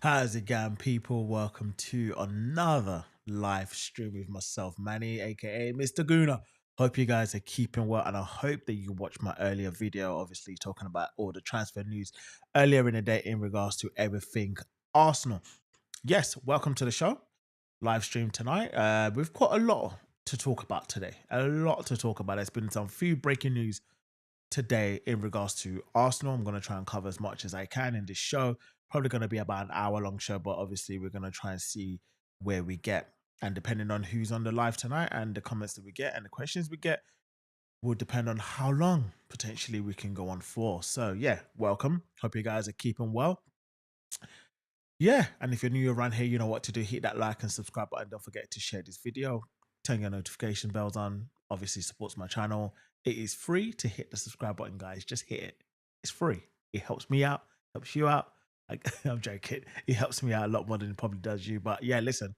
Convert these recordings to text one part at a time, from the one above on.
How's it going, people? Welcome to another live stream with myself, Manny, aka Mr. Gooner. Hope you guys are keeping well, and I hope that you watched my earlier video, obviously talking about all the transfer news earlier in the day in regards to everything Arsenal. Yes, welcome to the show. Live stream tonight. We've got a lot to talk about today. A lot to talk about. There's been some few breaking news today in regards to Arsenal. I'm going to try and cover as much as I can in this show. Probably going to be about an hour long show, but obviously we're going to try and see where we get. And depending on who's on the live tonight and the comments that we get and the questions we get will depend on how long potentially we can go on for. So yeah, welcome. Hope you guys are keeping well. Yeah, and if you're new around here, you know what to do. Hit that like and subscribe button. Don't forget to share this video. Turn your notification bells on. Obviously supports my channel. It is free to hit the subscribe button, guys. Just hit it. It's free. It helps me out, helps you out. Like, I'm joking. It helps me out a lot more than it probably does you. But yeah, listen.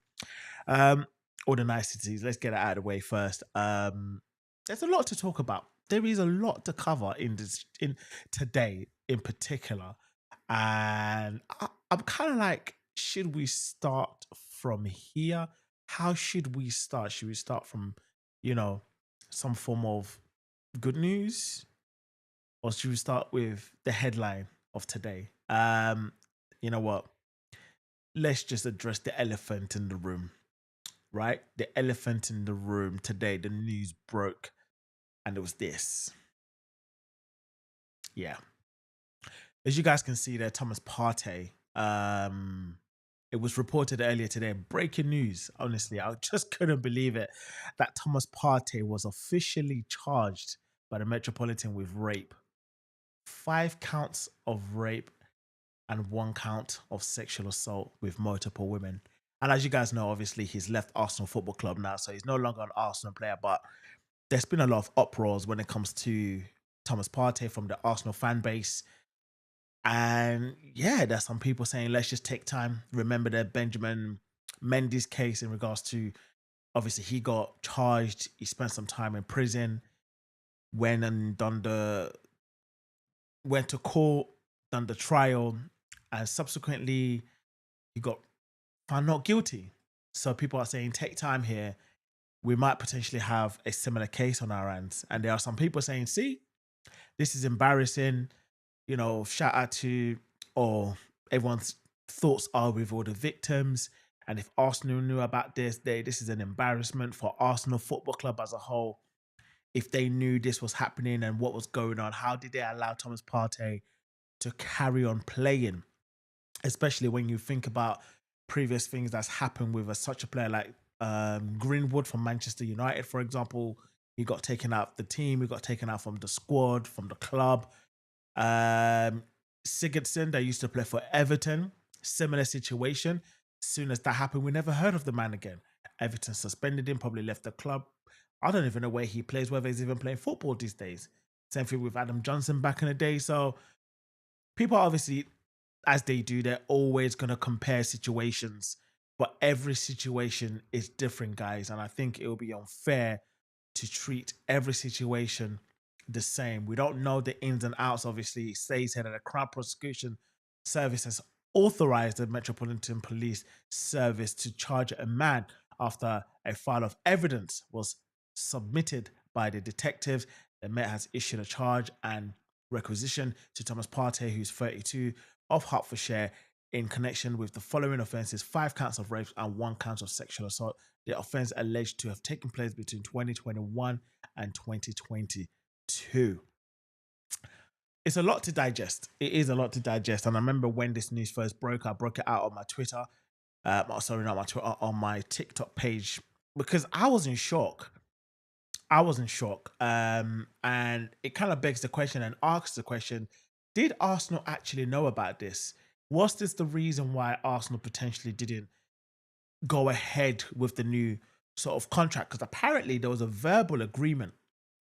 Um, all the niceties. Let's get it out of the way first. There's a lot to talk about. There is a lot to cover in today in particular. And I'm kind of like, should we start from here? How should we start? Should we start from, you know, some form of good news? Or should we start with the headline of today? You know what? Let's just address the elephant in the room, right? The elephant in the room today, the news broke, and it was this. Yeah. As you guys can see there, Thomas Partey. It was reported earlier today, breaking news. Honestly, I just couldn't believe it that Thomas Partey was officially charged by the Metropolitan with rape. 5 counts of rape and 1 count of sexual assault with multiple women. And as you guys know, obviously, he's left Arsenal Football Club now, so he's no longer an Arsenal player. But there's been a lot of uproars when it comes to Thomas Partey from the Arsenal fan base. And yeah, there's some people saying, let's just take time. Remember the Benjamin Mendy's case in regards to, obviously, he got charged. He spent some time in prison, went and went to court, done the trial, and subsequently he got found not guilty. So people are saying, take time here. We might potentially have a similar case on our hands. And there are some people saying, see, this is embarrassing. You know, shout out to, or everyone's thoughts are with all the victims. And if Arsenal knew about this, this is an embarrassment for Arsenal Football Club as a whole. If they knew this was happening and what was going on, how did they allow Thomas Partey to carry on playing? Especially when you think about previous things that's happened with such a player like Greenwood from Manchester United, for example. He got taken out of the team. He got taken out from the squad, from the club. Sigurdsson, that used to play for Everton, similar situation. As soon as that happened, we never heard of the man again. Everton suspended him, probably left the club. I don't even know where he plays, whether he's even playing football these days. Same thing with Adam Johnson back in the day. So people obviously, as they do, they're always going to compare situations, but every situation is different, guys. And I think it will be unfair to treat every situation the same. We don't know the ins and outs. Obviously, it says here that the Crown Prosecution Service has authorized the Metropolitan Police Service to charge a man after a file of evidence was submitted by the detectives. The Met has issued a charge and requisition to Thomas Partey, who's 32, of Hertfordshire, in connection with the following offences: 5 counts of rape and 1 count of sexual assault. The offence alleged to have taken place between 2021 and 2022. It's a lot to digest. It is a lot to digest. And I remember when this news first broke, I broke it out on my Twitter. Sorry, not my Twitter, on my TikTok page, because I was in shock. I was in shock. And it kind of begs the question and asks the question, did Arsenal actually know about this? Was this the reason why Arsenal potentially didn't go ahead with the new sort of contract? Because apparently there was a verbal agreement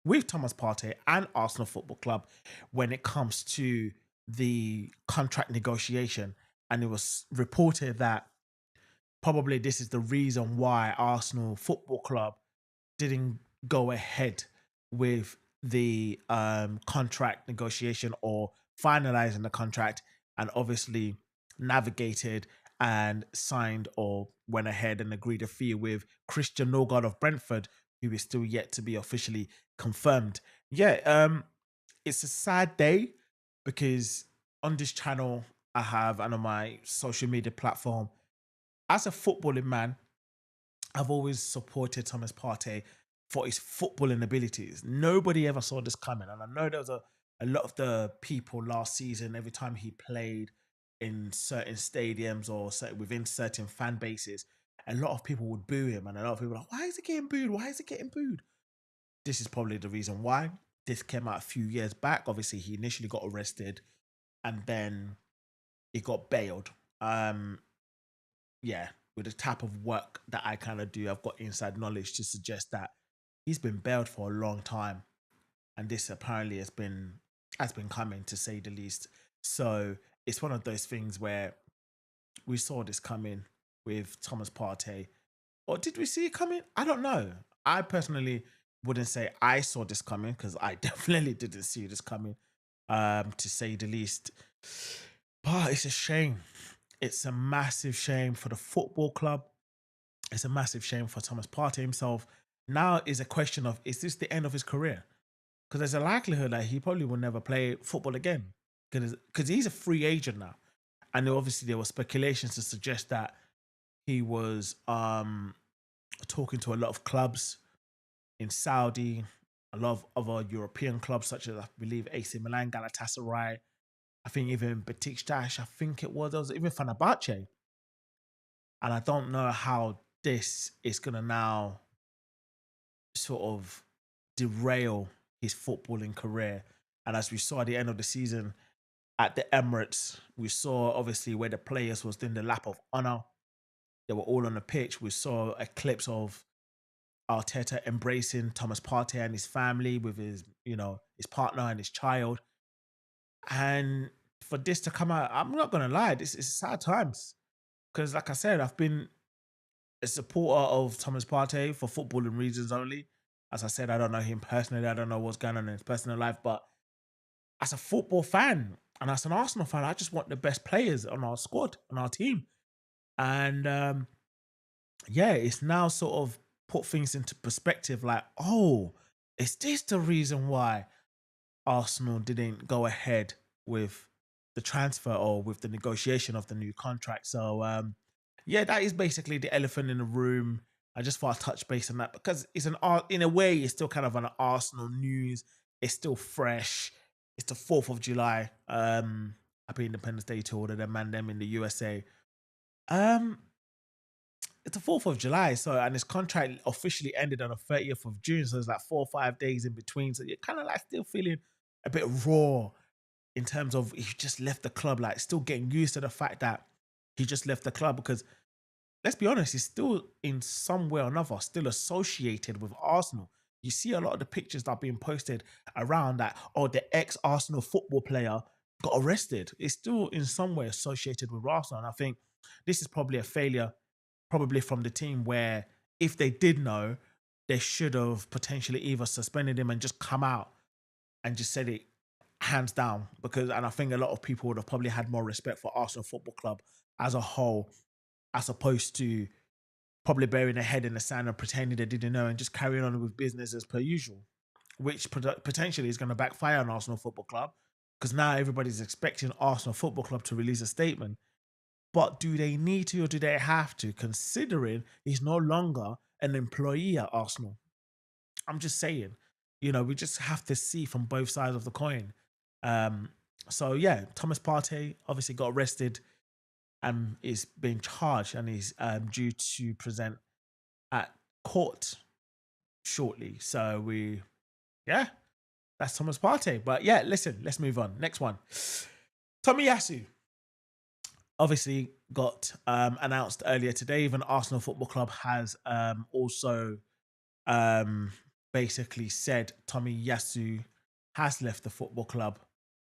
with Thomas Partey and Arsenal Football Club when it comes to the contract negotiation. And it was reported that probably this is the reason why Arsenal Football Club didn't go ahead with the contract negotiation or finalizing the contract, and obviously navigated and signed or went ahead and agreed a fee with Christian Norgard of Brentford, who is still yet to be officially confirmed. Yeah, it's a sad day because on this channel I have and on my social media platform, as a footballing man, I've always supported Thomas Partey for his footballing abilities. Nobody ever saw this coming. And I know there was a lot of the people last season, every time he played in certain stadiums or within certain fan bases, a lot of people would boo him. And a lot of people were like, why is he getting booed? Why is he getting booed? This is probably the reason why. This came out a few years back. Obviously, he initially got arrested and then he got bailed. Yeah, with the type of work that I kind of do, I've got inside knowledge to suggest that he's been bailed for a long time, and this apparently has been coming, to say the least. So it's one of those things where we saw this coming with Thomas Partey, or did we see it coming? I don't know. I personally wouldn't say I saw this coming because I definitely didn't see this coming, to say the least. But it's a shame. It's a massive shame for the football club. It's a massive shame for Thomas Partey himself. Now is a question of, is this the end of his career? Because there's a likelihood that he probably will never play football again because he's a free agent now. And obviously there were speculations to suggest that he was talking to a lot of clubs in Saudi, a lot of other European clubs such as, I believe, AC Milan, Galatasaray, I think even Besiktas, I think there was even Fenerbahce. And I don't know how this is going to now sort of derail his footballing career. And as we saw at the end of the season at the Emirates, we saw obviously where the players was doing the lap of honor. They were all on the pitch. We saw a clips of Arteta embracing Thomas Partey and his family with his partner and his child. And for this to come out, I'm not gonna lie, this is sad times. Because like I said, I've been a supporter of Thomas Partey for footballing reasons only. As I said, I don't know him personally. I don't know what's going on in his personal life. But as a football fan and as an Arsenal fan, I just want the best players on our squad, on our team. And yeah, it's now sort of put things into perspective like, oh, is this the reason why Arsenal didn't go ahead with the transfer or with the negotiation of the new contract? So yeah, that is basically the elephant in the room. I just thought I'd touch base on that because it's in a way, it's still kind of an Arsenal news. It's still fresh. It's the 4th of July. Happy Independence Day to all of them and them in the USA. Um, it's the 4th of July, so and his contract officially ended on the 30th of June. So it's like 4 or 5 days in between. So you're kind of like still feeling a bit raw in terms of he just left the club, like still getting used to the fact that he just left the club because let's be honest, he's still in some way or another still associated with Arsenal. You see a lot of the pictures that are being posted around that, oh, the ex-Arsenal football player got arrested. It's still in some way associated with Arsenal. And I think this is probably a failure, probably from the team, where if they did know, they should have potentially either suspended him and just come out and just said it hands down. And I think a lot of people would have probably had more respect for Arsenal Football Club as a whole, as opposed to probably burying their head in the sand and pretending they didn't know and just carrying on with business as per usual, which potentially is going to backfire on Arsenal Football Club because now everybody's expecting Arsenal Football Club to release a statement. But do they need to or do they have to, considering he's no longer an employee at Arsenal? I'm just saying, we just have to see from both sides of the coin. So yeah, Thomas Partey obviously got arrested and is being charged and is due to present at court shortly. So yeah, that's Thomas Partey. But yeah, listen, let's move on. Next one. Tomiyasu obviously got announced earlier today. Even Arsenal Football Club has also basically said Tomiyasu has left the football club,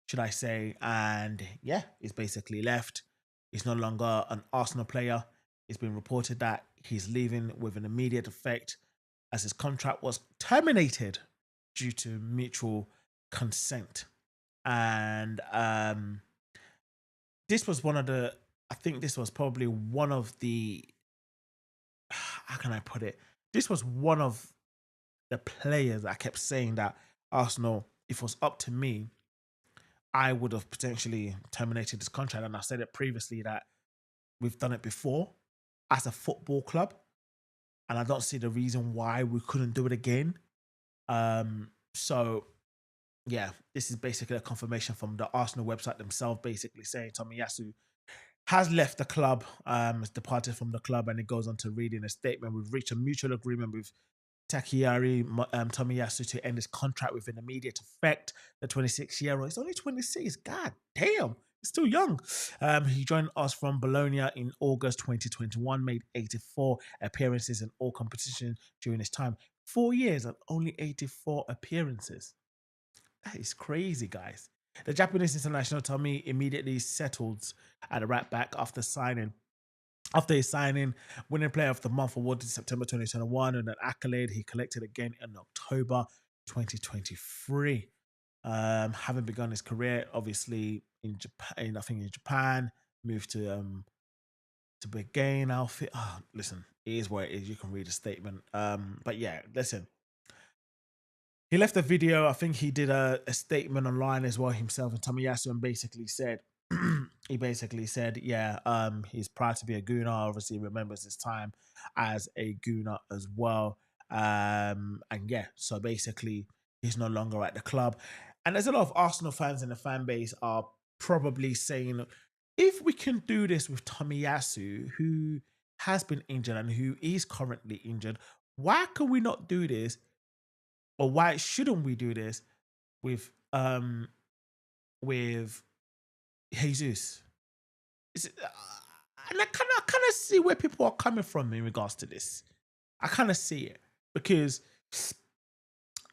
should I say, and yeah, he's basically left. He's no longer an Arsenal player. It's been reported that he's leaving with an immediate effect as his contract was terminated due to mutual consent. And this was one of the I think this was probably one of the, how can I put it? This was one of the players that kept saying that Arsenal, if it was up to me, I would have potentially terminated this contract. And I said it previously that we've done it before as a football club, and I don't see the reason why we couldn't do it again. So yeah, this is basically a confirmation from the Arsenal website themselves, basically saying Tomiyasu has left the club, has departed from the club, and it goes on to read in a statement: "We've reached a mutual agreement with Takayari Tomiyasu to end his contract with an immediate effect." The 26-year-old, he's only 26. God damn, he's still young. He joined us from Bologna in August 2021, made 84 appearances in all competitions during his time. 4 years and only 84 appearances. That is crazy, guys. The Japanese international Tommy immediately settled at the right back after signing. After his signing, winning player of the month awarded in September 2021, and an accolade he collected again in October 2023. Having begun his career, obviously in Japan, I think in Japan, moved to Begane outfit. Oh, listen, it is what it is. You can read the statement. But yeah, listen. He left a video. I think he did a statement online as well himself, and Tomiyasu, and basically said, he basically said, yeah, he's proud to be a Gooner. Obviously, remembers his time as a Gooner as well. And yeah, so basically, he's no longer at the club. And there's a lot of Arsenal fans in the fan base are probably saying, if we can do this with Tomiyasu, who has been injured and who is currently injured, why can we not do this, or why shouldn't we do this with Jesus? And I kind of see where people are coming from in regards to this. I kind of see it because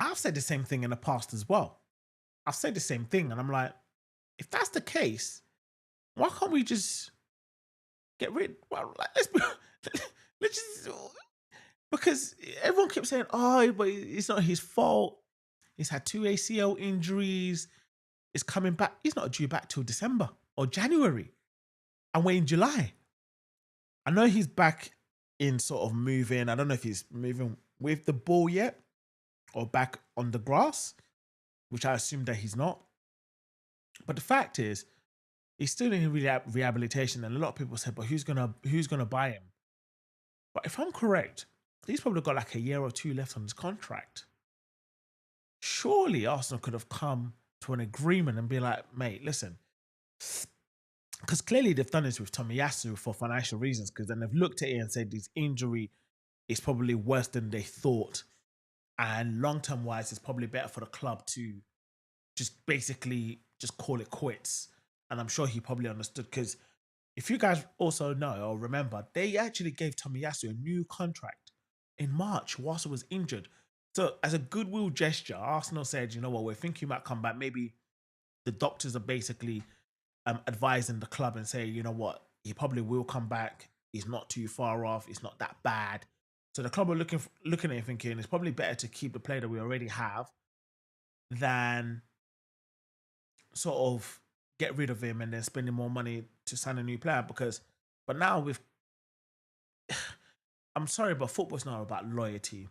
I've said the same thing in the past as well. I've said the same thing, and I'm like, if that's the case, why can't we just get rid? Well, like, let's just, because everyone keeps saying, "Oh, but it's not his fault. He's had 2 ACL injuries. It's coming back. He's not due back till December or January, and we're in July." I know he's back in sort of moving. I don't know if he's moving with the ball yet or back on the grass, which I assume that he's not. But the fact is, he's still in rehabilitation, and a lot of people said, "But who's gonna buy him?" But if I'm correct, he's probably got like a year or two left on his contract. Surely Arsenal could have come to an agreement and be like, "Mate, listen," because clearly they've done this with Tomiyasu for financial reasons, because then they've looked at it and said his injury is probably worse than they thought, and long-term wise it's probably better for the club to just basically just call it quits. And I'm sure he probably understood, because if you guys also know or remember, they actually gave Tomiyasu a new contract in March whilst he was injured. So as a goodwill gesture, Arsenal said, you know what, we think you might come back. Maybe the doctors are basically advising the club and say, you know what, he probably will come back. He's not too far off. It's not that bad. So the club are looking at it thinking it's probably better to keep the player that we already have than sort of get rid of him and then spending more money to sign a new player. But now with, I'm sorry, but football's not about loyalty,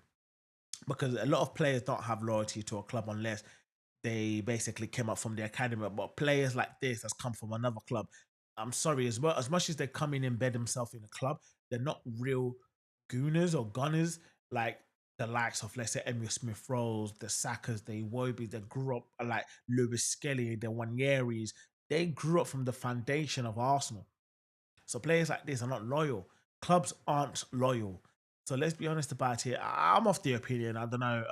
because a lot of players don't have loyalty to a club unless they basically came up from the academy. But players like this that's come from another club, I'm sorry, as well, as much as they come in and embed themselves in a club, they're not real Gooners or Gunners like the likes of, let's say, Emil Smith Rose, the Sackers, the Iwobi, that grew up like Lewis Skelly, the Wanieris. They grew up from the foundation of Arsenal. So players like this are not loyal. Clubs aren't loyal. So let's be honest about it. I'm of the opinion, I don't know,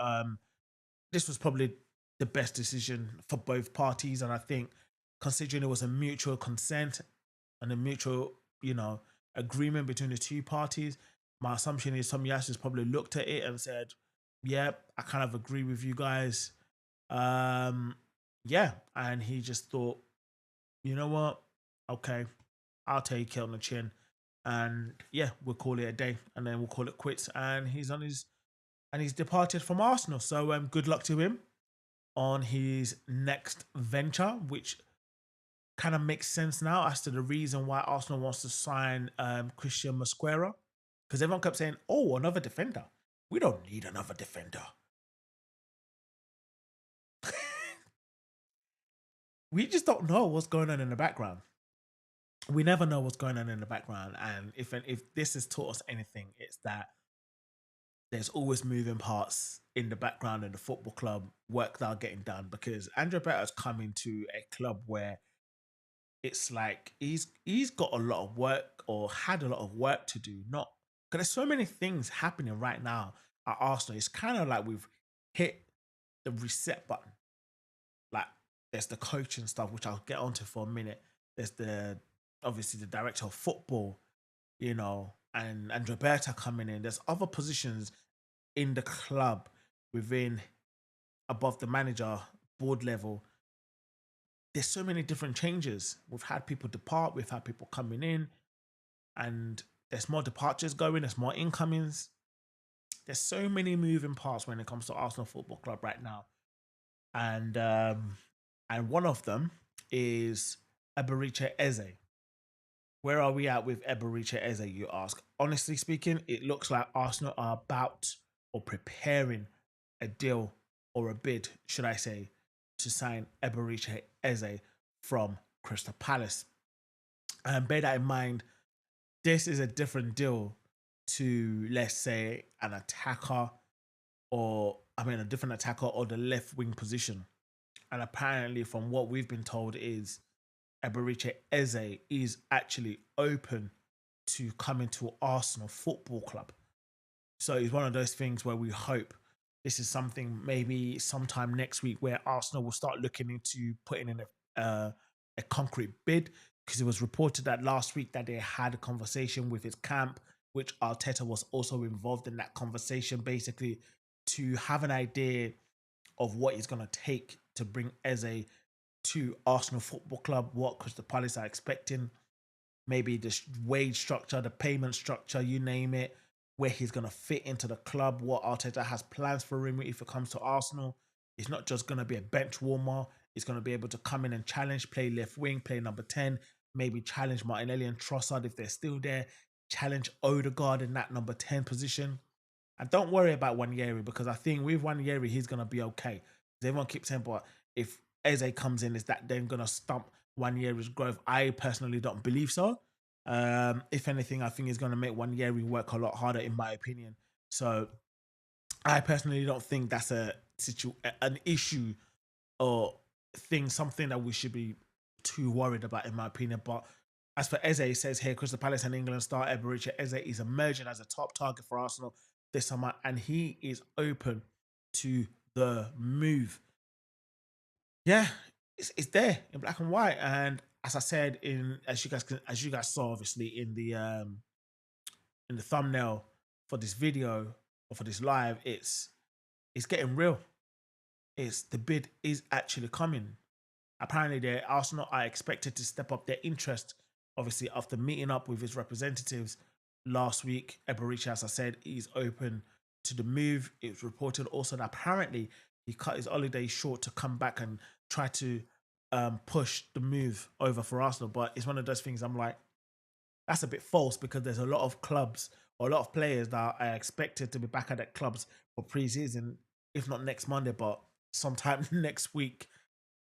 this was probably the best decision for both parties. And I think, considering it was a mutual consent and a mutual, agreement between the two parties, my assumption is Tomiyasu's probably looked at it and said, yeah, I kind of agree with you guys. Yeah. And he just thought, you know what? Okay, I'll take it on the chin. And yeah, we'll call it a day, and then we'll call it quits. And he's departed from Arsenal. So good luck to him on his next venture, which kind of makes sense now as to the reason why Arsenal wants to sign Christian Mosquera. Because everyone kept saying, oh, another defender. We don't need another defender. We just don't know what's going on in the background. We never know what's going on in the background. And if this has taught us anything, it's that there's always moving parts in the background in the football club, work that are getting done. Because Andrea Berta's coming to a club where it's like he's got a lot of work or had a lot of work to do. Not because there's so many things happening right now at Arsenal. It's kind of like we've hit the reset button. Like there's the coaching stuff, which I'll get onto for a minute. There's the obviously the director of football, you know, and Roberta coming in. There's other positions in the club within above the manager board level. There's so many different changes. We've had people depart, we've had people coming in, and there's more departures going, there's more incomings. There's so many moving parts when it comes to Arsenal Football Club right now. And one of them is Eberiche Eze. Where are we at with Eberiche Eze, you ask? Honestly speaking, it looks like Arsenal are about or preparing a deal or a bid, should I say, to sign Eberiche Eze from Crystal Palace. And bear that in mind, this is a different deal to, let's say, an attacker a different attacker or the left wing position. And apparently, from what we've been told, is Eberiche Eze is actually open to coming to Arsenal Football Club. So it's one of those things where we hope this is something maybe sometime next week where Arsenal will start looking into putting in a concrete bid, because it was reported that last week that they had a conversation with his camp, which Arteta was also involved in that conversation, basically to have an idea of what it's going to take to bring Eze to Arsenal Football Club, what Crystal Palace are expecting, maybe the wage structure, the payment structure, you name it, where he's going to fit into the club, what Arteta has plans for him if it comes to Arsenal. It's not just going to be a bench warmer. It's going to be able to come in and challenge, play left wing, play number 10, maybe challenge Martinelli and Trossard if they're still there, challenge Odegaard in that number 10 position. And don't worry about Wanyeri, because I think with Wanyeri, he's going to be okay. Everyone keeps saying, but if Eze comes in, is that then going to stump Wanyeri's growth? I personally don't believe so. If anything, I think it's going to make Wanyeri work a lot harder, in my opinion. So I personally don't think that's an issue or something that we should be too worried about, in my opinion. But as for Eze, it says here, Crystal Palace and England star Eberiche Eze is emerging as a top target for Arsenal this summer, and he is open to the move. Yeah, it's there in black and white. And as I said, as you guys saw, obviously in the thumbnail for this video or for this live, it's getting real. The bid is actually coming. Apparently, the Arsenal are expected to step up their interest, obviously, after meeting up with his representatives last week. Eberiche, as I said, is open to the move. It's reported also that apparently he cut his holiday short to come back and try to push the move over for Arsenal. But it's one of those things I'm like, that's a bit false, because there's a lot of clubs or a lot of players that are expected to be back at their clubs for pre-season, if not next Monday, but sometime next week.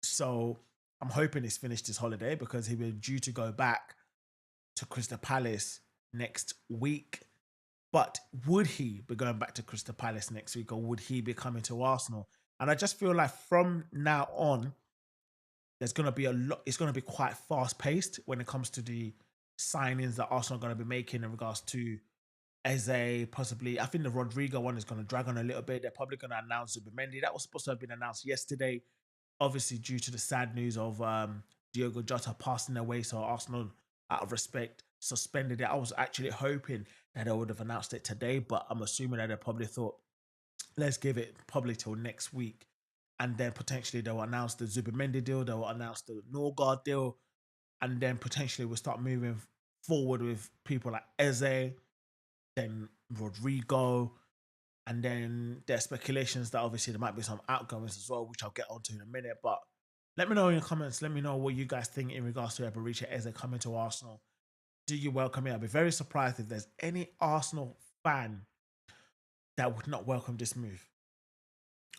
So I'm hoping he's finished his holiday, because he was due to go back to Crystal Palace next week. But would he be going back to Crystal Palace next week, or would he be coming to Arsenal? And I just feel like from now on, there's going to be a lot. It's going to be quite fast paced when it comes to the signings that Arsenal are going to be making in regards to Eze, possibly. I think the Rodrigo one is going to drag on a little bit. They're probably going to announce Zubimendi. That was supposed to have been announced yesterday, obviously due to the sad news of Diogo Jota passing away. So Arsenal, out of respect, suspended it. I was actually hoping that they would have announced it today, but I'm assuming that they probably thought, let's give it probably till next week. And then potentially they'll announce the Zubimendi deal, they'll announce the Norgard deal, and then potentially we'll start moving forward with people like Eze, then Rodrigo, and then there's speculations that obviously there might be some outgoings as well, which I'll get onto in a minute. But Let me know in the comments. Let me know what you guys think in regards to Eberechi Eze coming to Arsenal. Do you welcome it? I'd be very surprised if there's any Arsenal fan that would not welcome this move.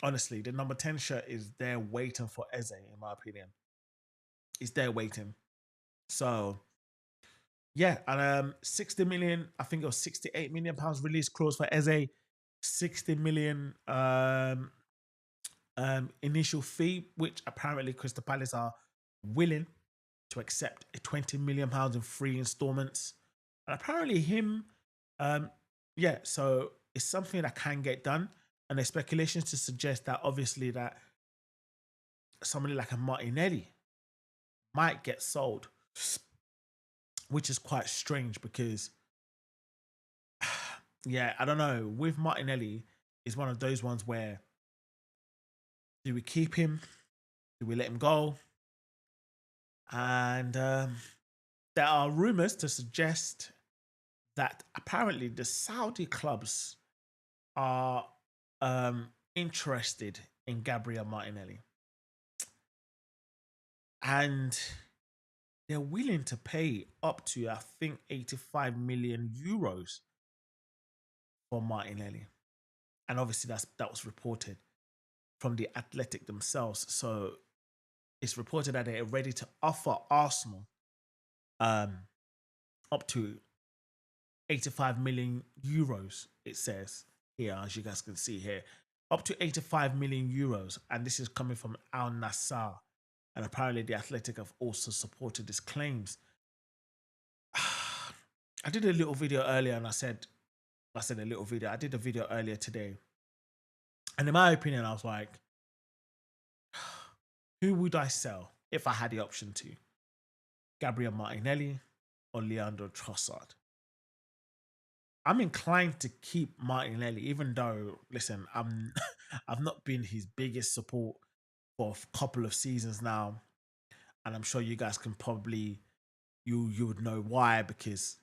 Honestly, the number 10 shirt is there waiting for Eze, in my opinion. It's there waiting. So, yeah, and 60 million, I think it was 68 million pounds release clause for Eze, 60 million initial fee, which apparently Crystal Palace are willing to accept a 20 million pounds in 3 installments. And apparently him, yeah, so it's something that can get done. And there's speculations to suggest that obviously that somebody like a Martinelli might get sold, which is quite strange because, yeah, I don't know. With Martinelli, it's one of those ones where do we keep him? Do we let him go? And there are rumors to suggest that apparently the Saudi clubs are interested in Gabriel Martinelli. And they're willing to pay up to, I think, 85 million euros for Martinelli. And obviously that was reported from the Athletic themselves. So it's reported that they're ready to offer Arsenal up to 85 million euros, it says here, as you guys can see here. Up to 85 million euros. And this is coming from Al Nassr. And apparently the Athletic have also supported these claims. I did a little video earlier and I said a little video. I did a video earlier today. And in my opinion, I was like, who would I sell if I had the option to? Gabriel Martinelli or Leandro Trossard? I'm inclined to keep Martinelli, even though, listen, I've not been his biggest support for a couple of seasons now. And I'm sure you guys can probably, you would know why, because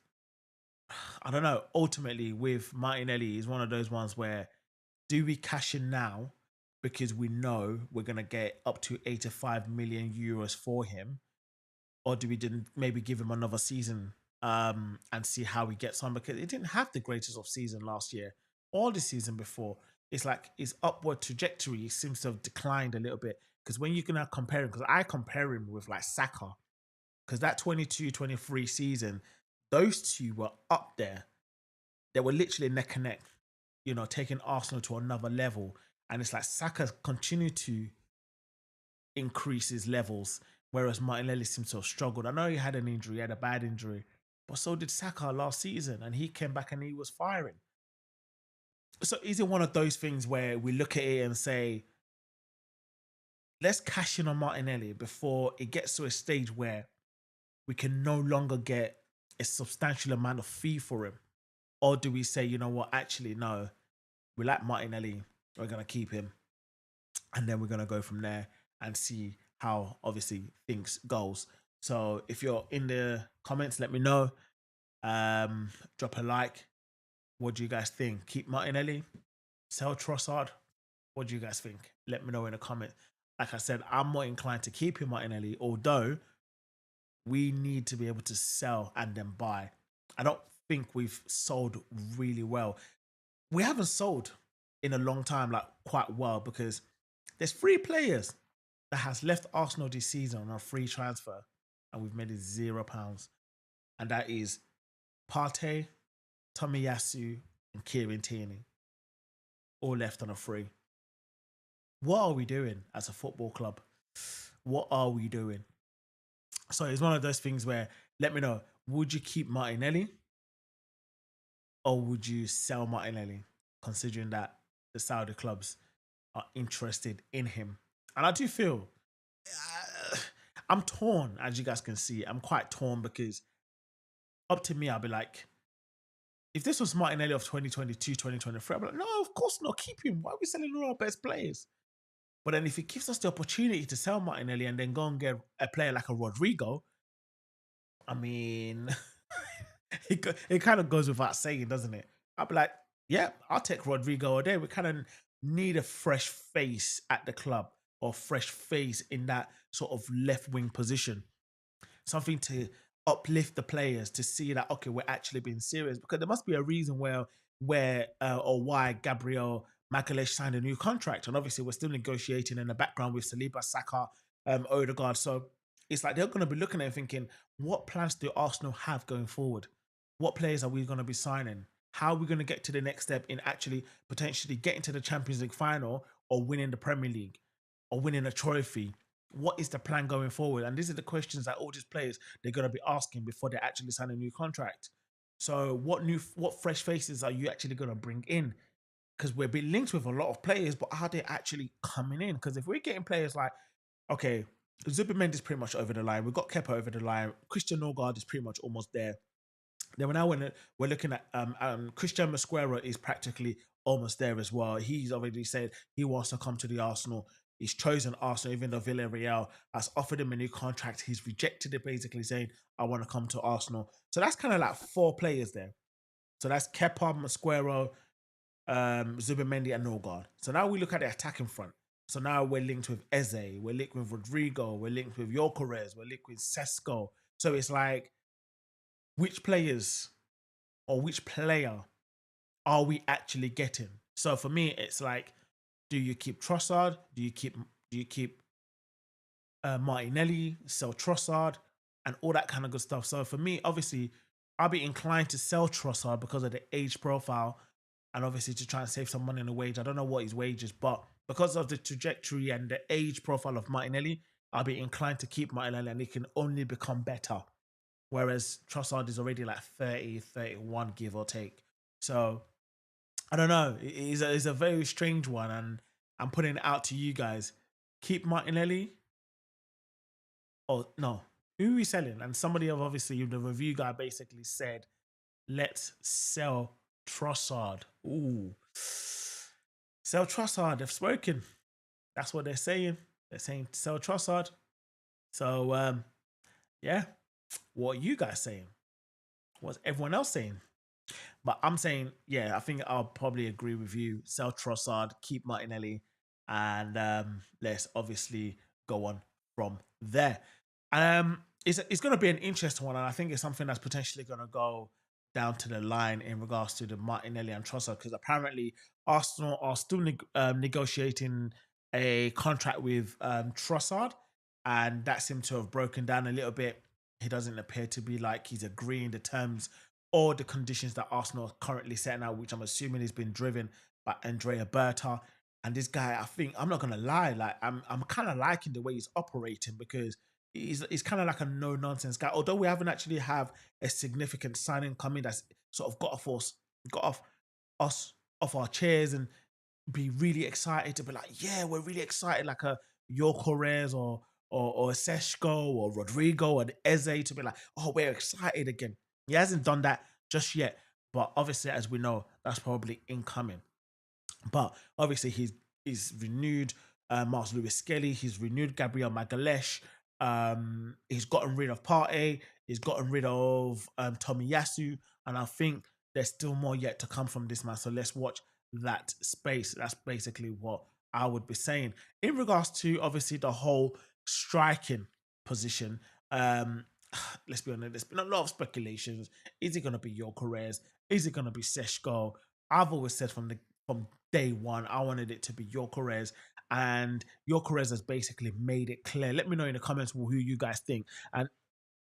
I don't know, ultimately with Martinelli, he's one of those ones where do we cash in now because we know we're going to get up to 85 million euros for him? Or do we maybe give him another season and see how he gets on? Because he didn't have the greatest of season last year or the season before. It's like his upward trajectory seems to have declined a little bit. Because when you can compare him, because I compare him with like Saka, because that 22-23 season, those two were up there. They were literally neck and neck, you know, taking Arsenal to another level. And it's like Saka continued to increase his levels, whereas Martinelli seems to have struggled. I know he had an injury, he had a bad injury, but so did Saka last season, and he came back and he was firing. So is it one of those things where we look at it and say, let's cash in on Martinelli before it gets to a stage where we can no longer get a substantial amount of fee for him? Or do we say, you know what, actually, no, we like Martinelli, we're going to keep him, and then we're going to go from there and see how obviously things goes. So if you're in the comments, let me know. Drop a like. What do you guys think? Keep Martinelli, sell Trossard. What do you guys think? Let me know in the comment. Like I said, I'm more inclined to keep him Martinelli, although we need to be able to sell and then buy. I don't think we've sold really well. We haven't sold in a long time, like quite well, because there's 3 players that has left Arsenal this season on a free transfer, and we've made it £0. And that is Partey, Tomiyasu, and Kieran Tierney. All left on a free. What are we doing as a football club? What are we doing? So it's one of those things where, let me know, would you keep Martinelli or would you sell Martinelli, considering that the Saudi clubs are interested in him? And I do feel I'm torn, as you guys can see. I'm quite torn because up to me, I'll be like, if this was Martinelli of 2022, 2023, I'll be like, no, of course not. Keep him. Why are we selling all our best players? But then if it gives us the opportunity to sell Martinelli and then go and get a player like a Rodrigo, I mean, it kind of goes without saying, doesn't it? I'll be like, yeah, I'll take Rodrigo all day. We kind of need a fresh face at the club. or fresh face in that sort of left wing position, something to uplift the players to see that okay, we're actually being serious, because there must be a reason where or why Gabriel Magalhaes signed a new contract, and obviously we're still negotiating in the background with Saliba, Saka, Odegaard. So it's like they're going to be looking at it thinking, what plans do Arsenal have going forward? What players are we going to be signing? How are we going to get to the next step in actually potentially getting to the Champions League final or winning the Premier League or winning a trophy? What is the plan going forward? And these are the questions that all these players they're going to be asking before they actually sign a new contract. So what fresh faces are you actually going to bring in? Because we're being linked with a lot of players, but are they actually coming in? Because if we're getting players like, okay, Zubimendi pretty much over the line, we've got Kepa over the line, Christian Norgard is pretty much almost there. Then we're looking at Christian Mosquera is practically almost there as well. He's already said he wants to come to the Arsenal. He's chosen Arsenal, even though Villarreal has offered him a new contract. He's rejected it, basically saying, I want to come to Arsenal. So that's kind of like 4 players there. So that's Kepa, Mosquera, Zubimendi, and Norgard. So now we look at the attacking front. So now we're linked with Eze, we're linked with Rodrigo, we're linked with Gyökeres, we're linked with Sesko. So it's like, which players or which player are we actually getting? So for me, it's like, do you keep Trossard? Do you keep Martinelli, sell Trossard, and all that kind of good stuff? So for me, obviously, I'll be inclined to sell Trossard because of the age profile, and obviously to try and save some money on the wage. I don't know what his wage is, but because of the trajectory and the age profile of Martinelli, I'll be inclined to keep Martinelli, and it can only become better. Whereas Trossard is already like 30, 31, give or take. So I don't know. It's a very strange one, and I'm putting it out to you guys. Keep Martinelli, or no? Who are we selling? And somebody of obviously the review guy basically said, let's sell Trossard. Ooh, sell Trossard. They've spoken. That's what they're saying. They're saying sell Trossard. So yeah, what are you guys saying? What's everyone else saying? But I'm saying, yeah, I think I'll probably agree with you. Sell Trossard, keep Martinelli, and let's obviously go on from there. It's going to be an interesting one, and I think it's something that's potentially going to go down to the line in regards to the Martinelli and Trossard, because apparently Arsenal are still negotiating a contract with Trossard, and that seemed to have broken down a little bit. He doesn't appear to be like he's agreeing the terms or the conditions that Arsenal are currently setting out, which I'm assuming has been driven by Andrea Berta. And this guy, I think, I'm not gonna lie, like I'm kind of liking the way he's operating, because he's kind of like a no nonsense guy. Although we haven't actually have a significant signing coming that's sort of got off us off our chairs and be really excited to be like, yeah, we're really excited, like a Gyökeres or Seshko or Rodrigo and Eze to be like, oh, we're excited again. He hasn't done that just yet, but obviously, as we know, that's probably incoming. But obviously, he's renewed Marcus Lewis Skelly. He's renewed Gabriel Magalhaes. He's gotten rid of Partey. He's gotten rid of Tomiyasu, and I think there's still more yet to come from this man. So let's watch that space. That's basically what I would be saying in regards to obviously the whole striking position. Let's be honest. There's been a lot of speculations. Is it going to be Gyökeres? Is it going to be Seshko? I've always said from day one, I wanted it to be Gyökeres, and Gyökeres has basically made it clear. Let me know in the comments who you guys think. And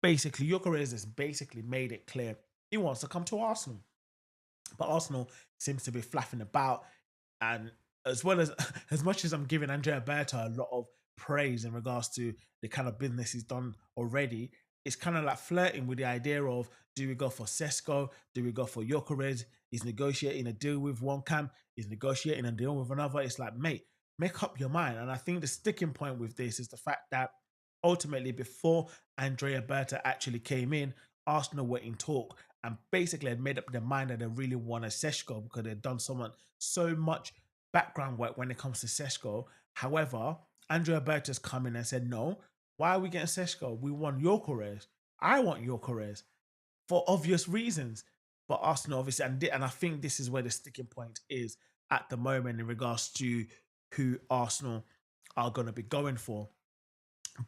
basically, Gyökeres has basically made it clear he wants to come to Arsenal, but Arsenal seems to be flapping about. And as well as much as I'm giving Andrea Berta a lot of praise in regards to the kind of business he's done already, it's kind of like flirting with the idea of, do we go for Sesko? Do we go for Gyökeres? He's negotiating a deal with one camp. He's negotiating a deal with another. It's like, mate, make up your mind. And I think the sticking point with this is the fact that ultimately, before Andrea Berta actually came in, Arsenal were in talk and basically had made up their mind that they really wanted Seshko because they'd done so much background work when it comes to Seshko. However, Andrea Berta's come in and said, no, why are we getting Seshko? We want Gyökeres. I want Gyökeres for obvious reasons. But Arsenal obviously, and I think this is where the sticking point is at the moment in regards to who Arsenal are going to be going for.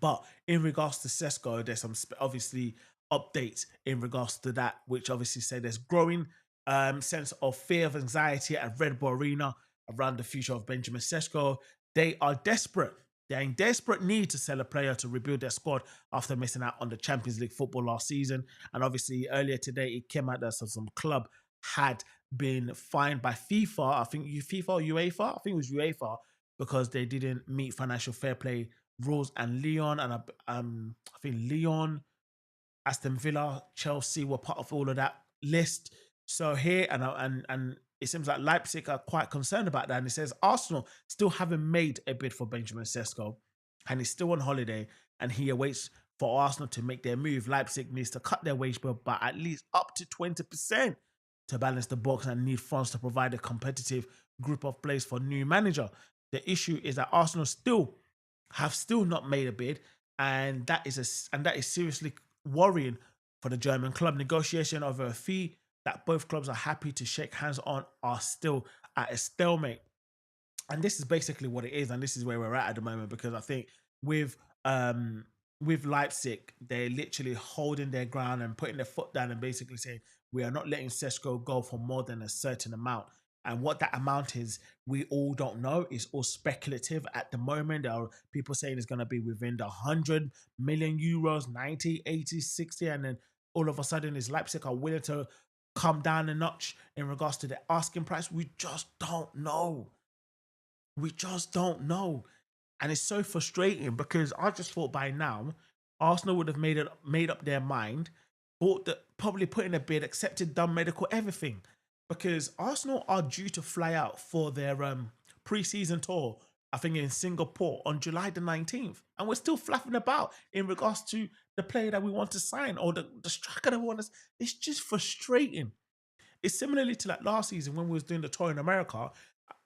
But in regards to Sesko, there's some obviously updates in regards to that, which obviously say there's growing sense of fear of anxiety at Red Bull Arena around the future of Benjamin Sesko. They are desperate. They're in desperate need to sell a player to rebuild their squad after missing out on the Champions League football last season. And obviously, earlier today, it came out that some club had been fined by FIFA. I think FIFA or UEFA. I think it was UEFA because they didn't meet financial fair play rules. And Leon and I think Leon, Aston Villa, Chelsea were part of all of that list. So here and it seems like Leipzig are quite concerned about that. And it says Arsenal still haven't made a bid for Benjamin Sesko, and he's still on holiday, and he awaits for Arsenal to make their move. Leipzig needs to cut their wage bill by at least up to 20% to balance the books and need funds to provide a competitive group of players for new manager. The issue is that Arsenal have still not made a bid, and that is seriously worrying for the German club. Negotiation over a fee that both clubs are happy to shake hands on are still at a stalemate. And this is basically what it is, and this is where we're at the moment, because I think with Leipzig, they're literally holding their ground and putting their foot down and basically saying we are not letting Sesko go for more than a certain amount. And what that amount is, we all don't know. It's all speculative at the moment. There are people saying it's going to be within the 100 million euros, 90, 80, 60. And then all of a sudden, is Leipzig are willing to come down a notch in regards to the asking price? We just don't know. We just don't know. And it's so frustrating because I just thought by now, Arsenal would have made up their mind, probably put in a bid, accepted, done medical, everything. Because Arsenal are due to fly out for their pre-season tour, I think in Singapore on July the 19th. And we're still flapping about in regards to the player that we want to sign or the striker that we want to. It's just frustrating. It's similarly to like last season when we was doing the tour in America,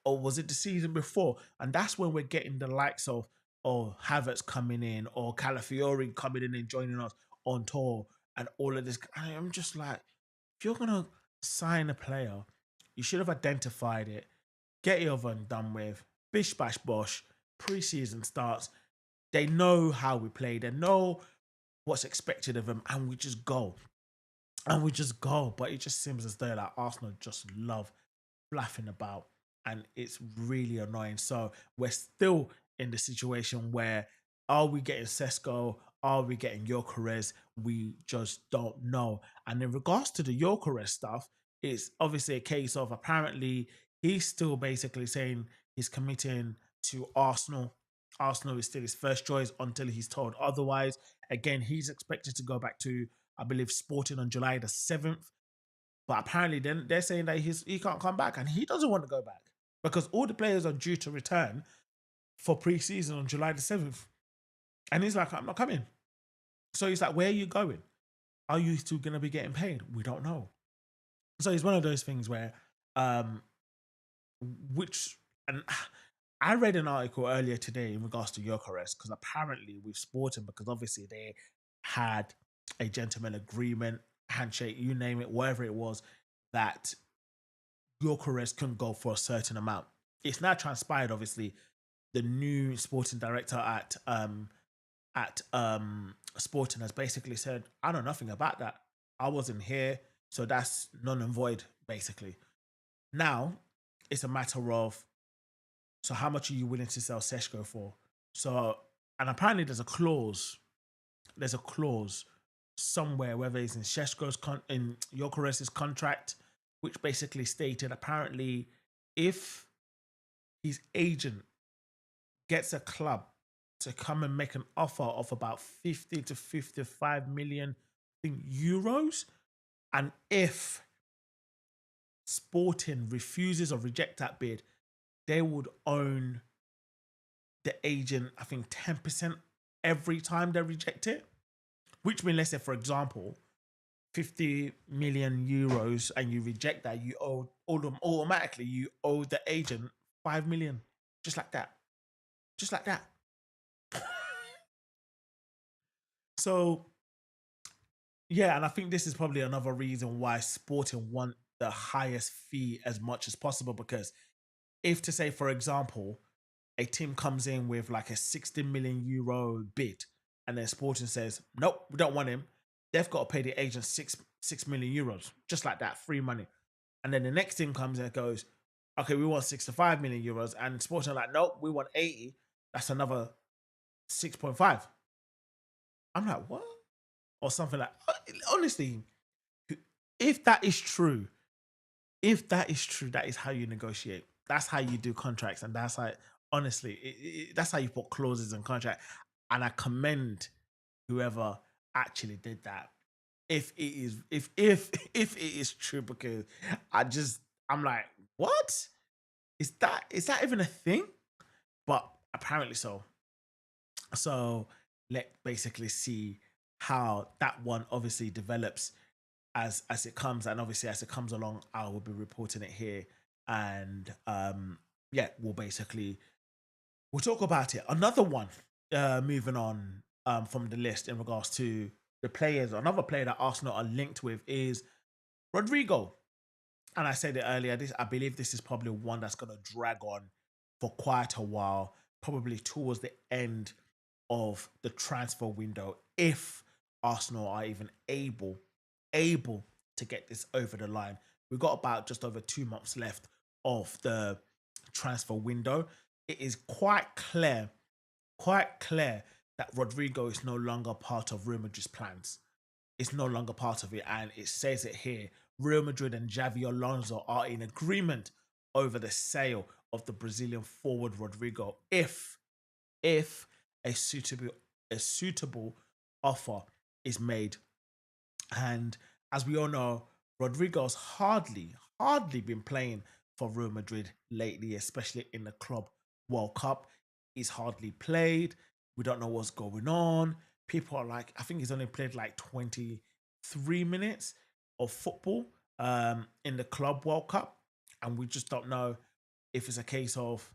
or was it the season before? And that's when we're getting the likes of Havertz coming in or Calafiori coming in and joining us on tour and all of this. I'm just like, if you're gonna sign a player, you should have identified it, get it over and done with. Bish bash bosh. Preseason starts. They know how we play. They know what's expected of them, and we just go. And we just go. But it just seems as though like Arsenal just love flapping about, and it's really annoying. So we're still in the situation where, are we getting Sesko? Are we getting Gyökeres? We just don't know. And in regards to the Gyökeres stuff, it's obviously a case of apparently he's still basically saying he's committing to Arsenal. Arsenal is still his first choice until he's told otherwise. Again, he's expected to go back to, I believe, Sporting on July the 7th. But apparently then they're saying that he can't come back, and he doesn't want to go back because all the players are due to return for pre-season on July the 7th. And he's like, I'm not coming. So he's like, where are you going? Are you still going to be getting paid? We don't know. So it's one of those things where, and I read an article earlier today in regards to Gyökeres, because apparently with Sporting, because obviously they had a gentleman agreement, handshake, you name it, whatever it was, that Gyökeres couldn't go for a certain amount. It's now transpired, obviously, the new sporting director at Sporting has basically said, I know nothing about that. I wasn't here, so that's null and void, basically. Now, it's a matter of, so how much are you willing to sell Sesko for? So, and apparently there's a clause somewhere, whether it's in Sesko's in Gyökeres' contract, which basically stated apparently if his agent gets a club to come and make an offer of about 50 to 55 million euros, and if Sporting refuses or reject that bid, they would own the agent, I think 10% every time they reject it. Which means, let's say, for example, 50 million euros and you reject that, you owe all them automatically, you owe the agent 5 million. Just like that. Just like that. So, yeah, and I think this is probably another reason why Sporting want the highest fee as much as possible, because if to say, for example, a team comes in with like a 60 million euro bid, and then Sporting says, nope, we don't want him. They've got to pay the agent 6 million euros, just like that, free money. And then the next team comes and goes, okay, we want 65 million euros. And Sporting are like, nope, we want 80. That's another 6.5. I'm like, what? Or something like, honestly, if that is true, that is how you negotiate. That's how you do contracts. And that's how, honestly, that's how you put clauses in contract. And I commend whoever actually did that. If it is, if it is true, because I'm like, what? Is that even a thing? But apparently so. So let basically see how that one obviously develops as it comes, and obviously as it comes along, I will be reporting it here, and yeah, we'll talk about it. Another one, moving on from the list in regards to the players. Another player that Arsenal are linked with is Rodrigo. And I said it earlier, I believe this is probably one that's going to drag on for quite a while, probably towards the end of the transfer window, if Arsenal are even able to get this over the line. We've got about just over 2 months left of the transfer window. It is quite clear that Rodrigo is no longer part of Real Madrid's plans. It's no longer part of it, and it says it here. Real Madrid and Xavi Alonso are in agreement over the sale of the Brazilian forward Rodrigo if a suitable offer is made. And as we all know, Rodrigo's hardly been playing for Real Madrid lately, especially in the Club World Cup. He's hardly played. We don't know what's going on. People are like, I think he's only played like 23 minutes of football in the Club World Cup. And we just don't know if it's a case of,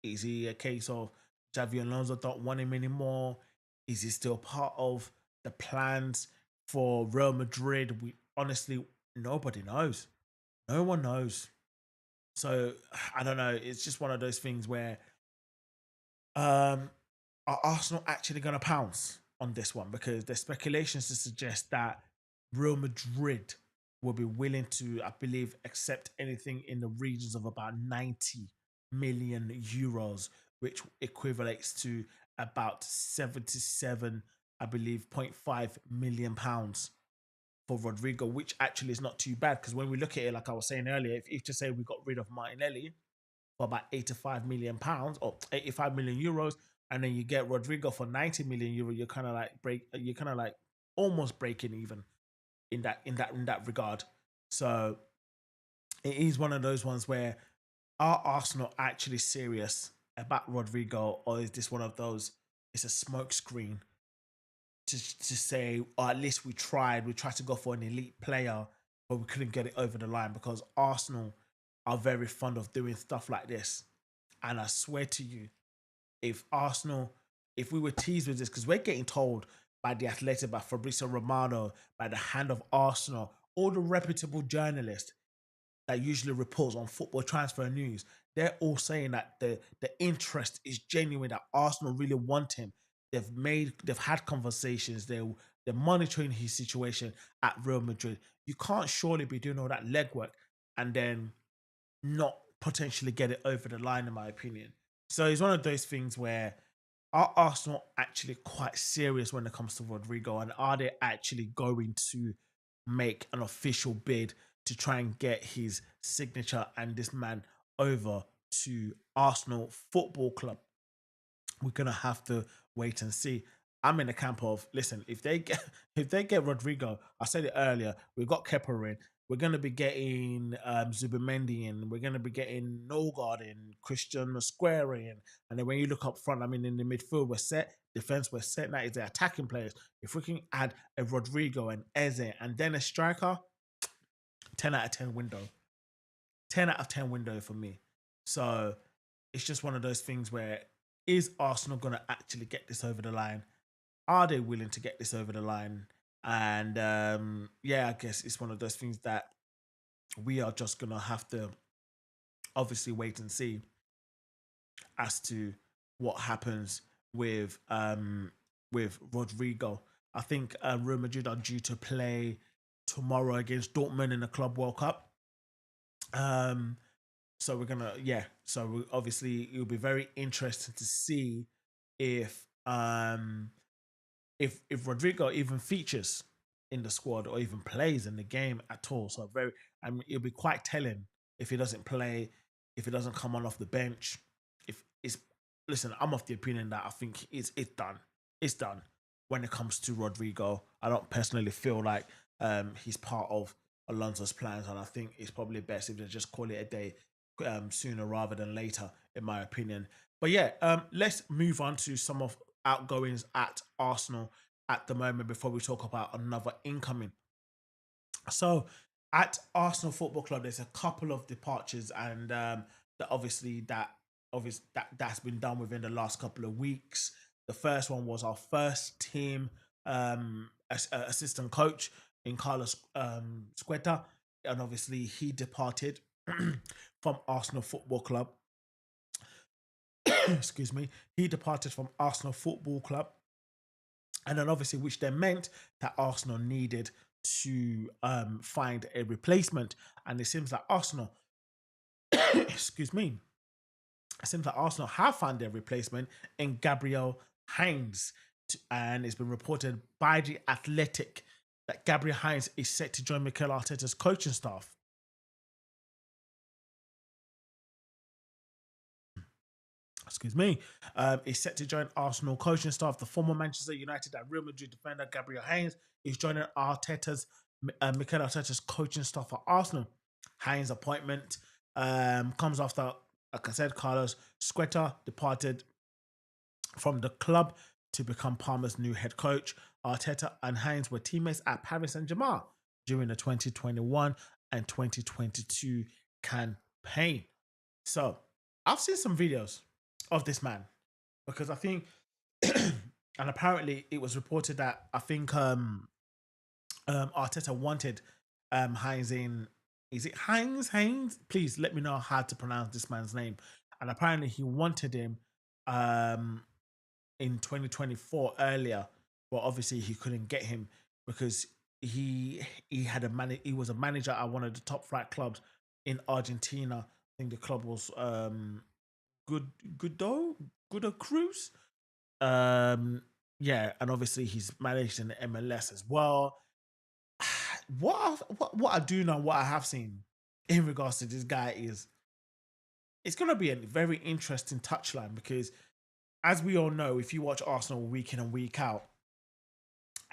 is he a case of Xavi Alonso don't want him anymore? Is he still part of the plans for Real Madrid? We honestly, nobody knows. No one knows. So I don't know. It's just one of those things where um are Arsenal actually going to pounce on this one? Because there's speculations to suggest that Real Madrid will be willing to, I believe, accept anything in the regions of about 90 million euros, which equivalates to about 77, I believe, 0.5 million pounds for Rodrigo, which actually is not too bad. Because when we look at it, like I was saying earlier, if to say we got rid of Martinelli for about 85 million pounds or 85 million euros, and then you get Rodrigo for 90 million euro, you're kind of like almost breaking even in that regard. So it is one of those ones where, are Arsenal actually serious about Rodrigo, or is this one of those, it's a smokescreen to say, or at least we tried to go for an elite player, but we couldn't get it over the line? Because Arsenal are very fond of doing stuff like this. And I swear to you, if Arsenal, if we were teased with this, because we're getting told by the Athletic, by Fabrizio Romano, by the Hand of Arsenal, all the reputable journalists that usually reports on football transfer news, they're all saying that the interest is genuine, that Arsenal really want him. They've had conversations, they're monitoring his situation at Real Madrid. You can't surely be doing all that legwork and then not potentially get it over the line, in my opinion. So it's one of those things where, are Arsenal actually quite serious when it comes to Rodrigo, and are they actually going to make an official bid to try and get his signature and this man over to Arsenal Football Club? We're gonna have to wait and see. I'm in the camp of, listen, if they get if they get Rodrigo, I said it earlier, we've got Kepa in, we're gonna be getting Zubimendi in, we're gonna be getting Nogard in, Christian Mosquera in, and then when you look up front, I mean in the midfield we're set, defense we're set, that is the attacking players. If we can add a Rodrigo and Eze and then a striker, 10 out of 10 window. 10 out of 10 window for me. So it's just one of those things where, is Arsenal going to actually get this over the line? Are they willing to get this over the line? And yeah, I guess it's one of those things that we are just going to have to obviously wait and see. as to what happens with Rodrigo. I think Real Madrid are due to play tomorrow against Dortmund in the Club World Cup. Um, so we're gonna, yeah. So obviously it'll be very interesting to see if if Rodrigo even features in the squad or even plays in the game at all. So very, I mean, it'll be quite telling if he doesn't play, if he doesn't come on off the bench. If it's Listen, I'm of the opinion that I think it's done. It's done when it comes to Rodrigo. I don't personally feel like he's part of Alonso's plans, and I think it's probably best if they just call it a day sooner rather than later, in my opinion. But yeah, let's move on to some of outgoings at Arsenal at the moment before we talk about another incoming. So at Arsenal Football Club, there's a couple of departures, and that's been done within the last couple of weeks. The first one was our first team assistant coach in Carlos Squeta, and obviously he departed from Arsenal Football Club. Excuse me. He departed from Arsenal Football Club, and then obviously, which then meant that Arsenal needed to find a replacement, and it seems like Arsenal, excuse me, it seems like Arsenal have found their replacement in Gabriel Heinz, and it's been reported by the Athletic that Gabriel Heinz is set to join Mikel Arteta's coaching staff. Excuse me, is set to join Arsenal coaching staff. The former Manchester United and Real Madrid defender Gabriel Heinz is joining Mikel Arteta's coaching staff at Arsenal. Heinz' appointment comes after, like I said, Carlos Squeta departed from the club to become Parma's new head coach. Arteta and Heinz were teammates at Paris Saint-Germain during the 2021 and 2022 campaign. So I've seen some videos of this man because I think, and apparently it was reported that I think Arteta wanted Heinz in. Is it Heinz? Heinz? Please let me know how to pronounce this man's name. And apparently he wanted him in 2024 earlier, but obviously he couldn't get him because he had he was a manager at one of the top flight clubs in Argentina. I think the club was Gooder Cruz. Yeah, and obviously he's managed in the MLS as well. What I do know, what I have seen in regards to this guy is it's going to be a very interesting touchline because, as we all know, if you watch Arsenal week in and week out,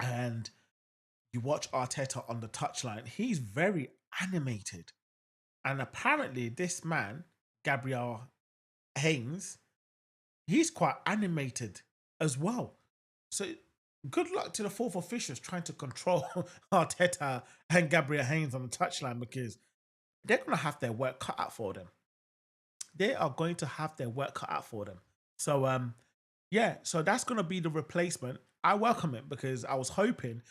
and you watch Arteta on the touchline, he's very animated, and apparently this man Gabriel Haynes, he's quite animated as well. So good luck to the fourth officials trying to control Arteta and Gabriel Haynes on the touchline because they're going to have their work cut out for them. They are going to have their work cut out for them. So, yeah, so that's going to be the replacement. I welcome it because I was hoping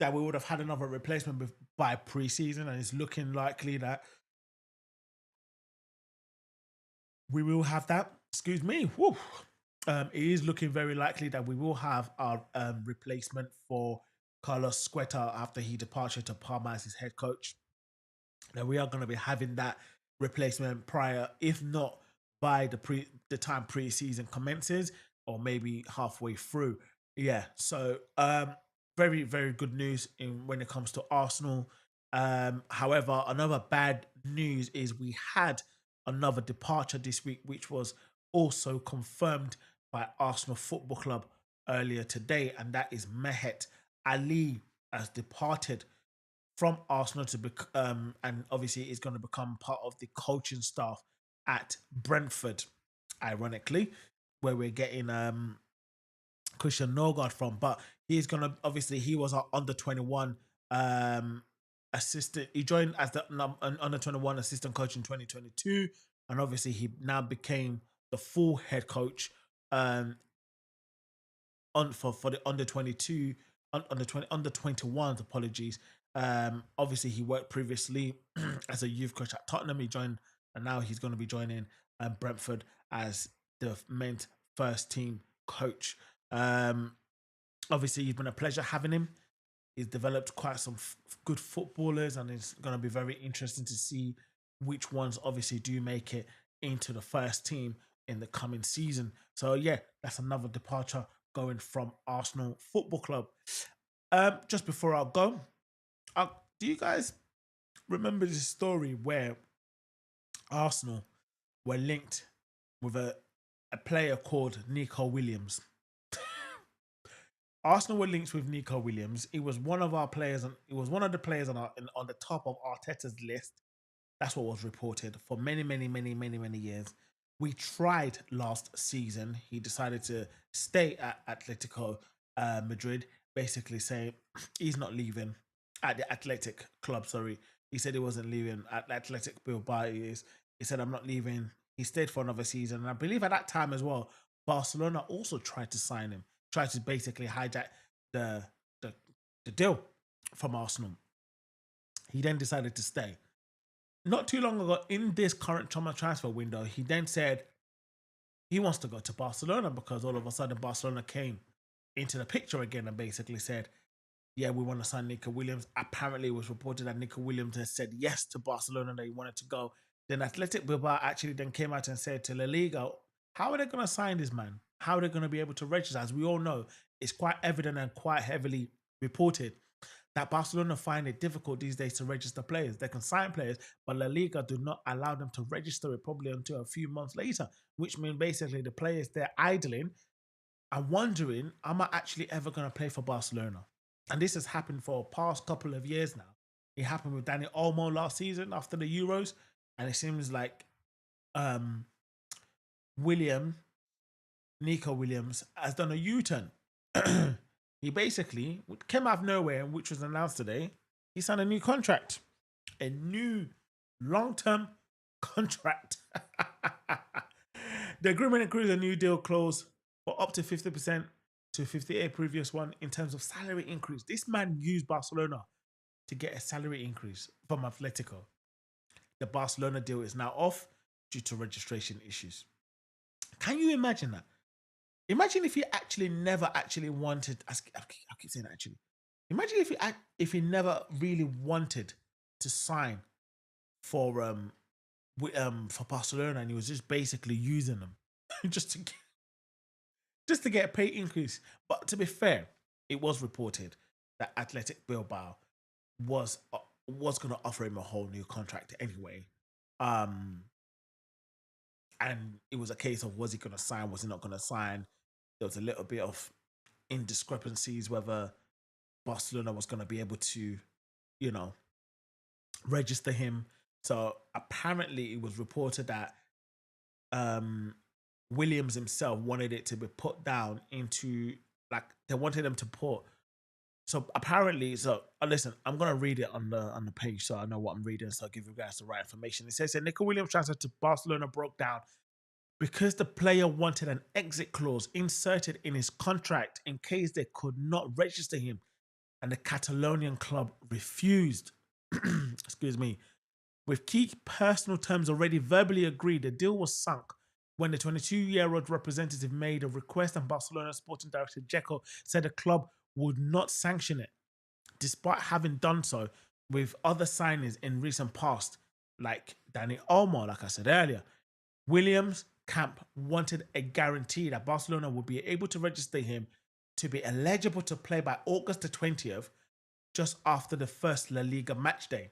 that we would have had another replacement by preseason, and it's looking likely that we will have that. Excuse me. Woo. It is looking very likely that we will have our replacement for Carlos Squeta after he departed to Parma as his head coach. That we are going to be having that replacement prior, if not by the time pre-season commences, or maybe halfway through. Yeah. So very, very good news when it comes to Arsenal. However, another bad news is we had another departure this week, which was also confirmed by Arsenal Football Club earlier today, and that is Mehet Ali has departed from Arsenal to and obviously is going to become part of the coaching staff at Brentford, ironically, where we're getting Christian Norgard from. But he's going to, obviously, he was our under 21 assistant. He joined as the under 21 assistant coach in 2022, and obviously he now became the full head coach for the under 22 under 21s, apologies. Obviously he worked previously as a youth coach at Tottenham. He joined, and now he's going to be joining Brentford as the men's first team coach. Obviously, it's been a pleasure having him. He's developed quite some good footballers, and it's going to be very interesting to see which ones obviously do make it into the first team in the coming season. So yeah, that's another departure going from Arsenal Football Club. Just before I go, do you guys remember this story where Arsenal were linked with a player called Nico Williams? Arsenal were linked with Nico Williams. He was one of our players, and he was one of the players on the top of Arteta's list. That's what was reported for many years. We tried last season. He decided to stay at Atletico Madrid, basically saying he's not leaving at the Athletic Club. Sorry, he said he wasn't leaving at Athletic Bilbao. He said, I'm not leaving. He stayed for another season. And I believe at that time as well, Barcelona also tried to sign him, tried to basically hijack the deal from Arsenal. He then decided to stay. Not too long ago, in this current summer transfer window, he then said he wants to go to Barcelona because all of a sudden Barcelona came into the picture again and basically said, yeah, we want to sign Nico Williams. Apparently, it was reported that Nico Williams has said yes to Barcelona, that he wanted to go. Then Athletic Bilbao actually then came out and said to La Liga, how are they going to sign this man? How are they going to be able to register? As we all know, it's quite evident and quite heavily reported that Barcelona find it difficult these days to register players. They can sign players, but La Liga do not allow them to register it probably until a few months later, which means basically the players they're idling and wondering, am I actually ever going to play for Barcelona? And this has happened for the past couple of years now. It happened with Dani Olmo last season after the Euros, and it seems like Nico Williams has done a U-turn. He basically came out of nowhere, which was announced today. He signed a new contract, a new long-term contract. The agreement includes a new deal clause for up to 50% to 58 previous one in terms of salary increase. This man used Barcelona to get a salary increase from Atletico. The Barcelona deal is now off due to registration issues. Can you imagine that? Imagine if he actually never actually wanted. I keep saying that actually. Imagine if he never really wanted to sign for Barcelona, and he was just basically using them just to get a pay increase. But to be fair, it was reported that Athletic Bilbao was going to offer him a whole new contract anyway. And it was a case of, was he going to sign? Was he not going to sign? There was a little bit of indiscrepancies whether Barcelona was going to be able to, register him. So apparently it was reported that Williams himself wanted it to be put down into, like, they wanted him to put. So apparently, listen, I'm gonna read it on the page so I know what I'm reading, so I'll give you guys the right information. It says that Nico Williams' transfer to Barcelona broke down because the player wanted an exit clause inserted in his contract in case they could not register him, and the Catalonian club refused. Excuse me. With key personal terms already verbally agreed, the deal was sunk when the 22-year-old representative made a request, and Barcelona sporting director Dzeko said the club would not sanction it, despite having done so with other signings in recent past, like Dani Olmo, like I said earlier. Williams' camp wanted a guarantee that Barcelona would be able to register him to be eligible to play by August the 20th, just after the first La Liga match day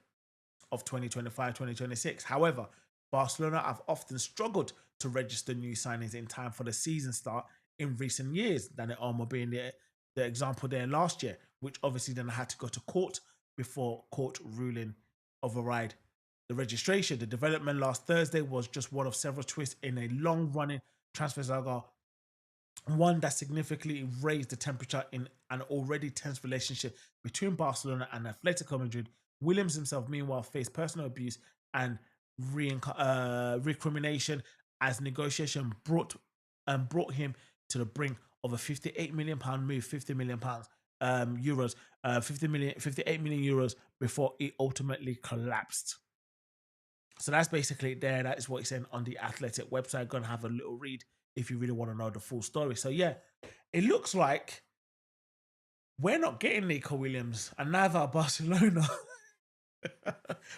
of 2025-2026. However, Barcelona have often struggled to register new signings in time for the season start in recent years, Dani Olmo being the example there last year, which obviously then had to go to court before court ruling override the registration. The development last Thursday was just one of several twists in a long-running transfer saga, one that significantly raised the temperature in an already tense relationship between Barcelona and Atletico Madrid. Williams himself, meanwhile, faced personal abuse and recrimination as negotiation brought him to the brink of a £58 million move, £50 million euros, 58 million euros before it ultimately collapsed. So that's basically there. That is what he's saying on the Athletic website. Go and have a little read if you really want to know the full story. So yeah, it looks like we're not getting Nico Williams, and neither are Barcelona.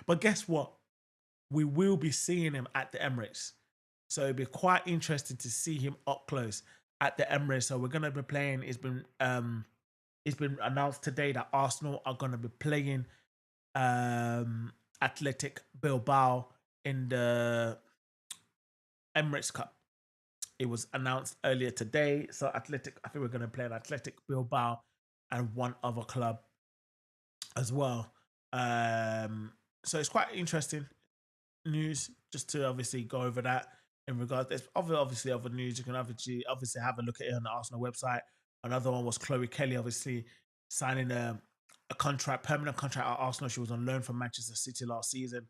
But guess what? We will be seeing him at the Emirates. So it'd be quite interesting to see him up close at the Emirates. So we're gonna be playing. It's been announced today that Arsenal are gonna be playing Athletic Bilbao in the Emirates Cup. It was announced earlier today. So Athletic, I think we're gonna play an Athletic Bilbao and one other club as well. So it's quite interesting news just to obviously go over that in regards. There's obviously other news. You can obviously have a look at it on the Arsenal website. Another one was Chloe Kelly, obviously signing a contract, permanent contract at Arsenal. She was on loan from Manchester City last season.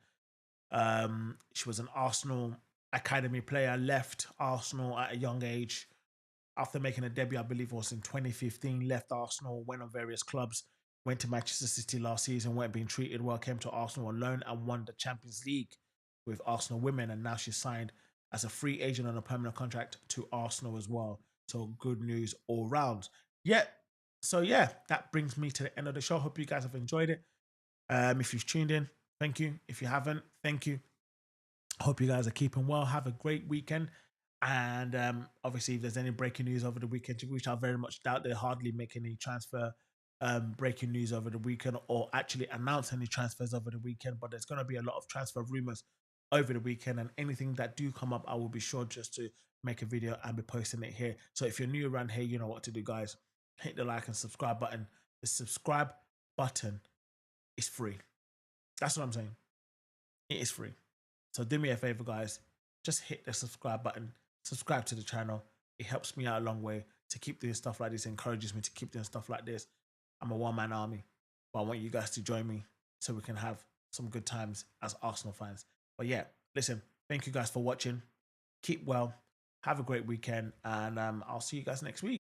She was an Arsenal academy player, left Arsenal at a young age after making a debut, I believe it was in 2015, left Arsenal, went on various clubs, went to Manchester City last season, weren't being treated well, came to Arsenal on loan and won the Champions League with Arsenal women. And now she's signed as a free agent on a permanent contract to Arsenal as well. So good news all round. Yeah. So yeah, that brings me to the end of the show. Hope you guys have enjoyed it. If you've tuned in, thank you. If you haven't, thank you. Hope you guys are keeping well. Have a great weekend. And obviously, if there's any breaking news over the weekend, which I very much doubt, they hardly make any transfer breaking news over the weekend or actually announce any transfers over the weekend. But there's going to be a lot of transfer rumors over the weekend, and anything that do come up, I will be sure just to make a video and be posting it here. So if you're new around here, you know what to do, guys. Hit the like and subscribe button. The subscribe button is free. That's what I'm saying. It is free. So do me a favor, guys. Just hit the subscribe button. Subscribe to the channel. It helps me out a long way to keep doing stuff like this. It encourages me to keep doing stuff like this. I'm a one-man army, but I want you guys to join me so we can have some good times as Arsenal fans. But yeah, listen, thank you guys for watching. Keep well. Have a great weekend, and I'll see you guys next week.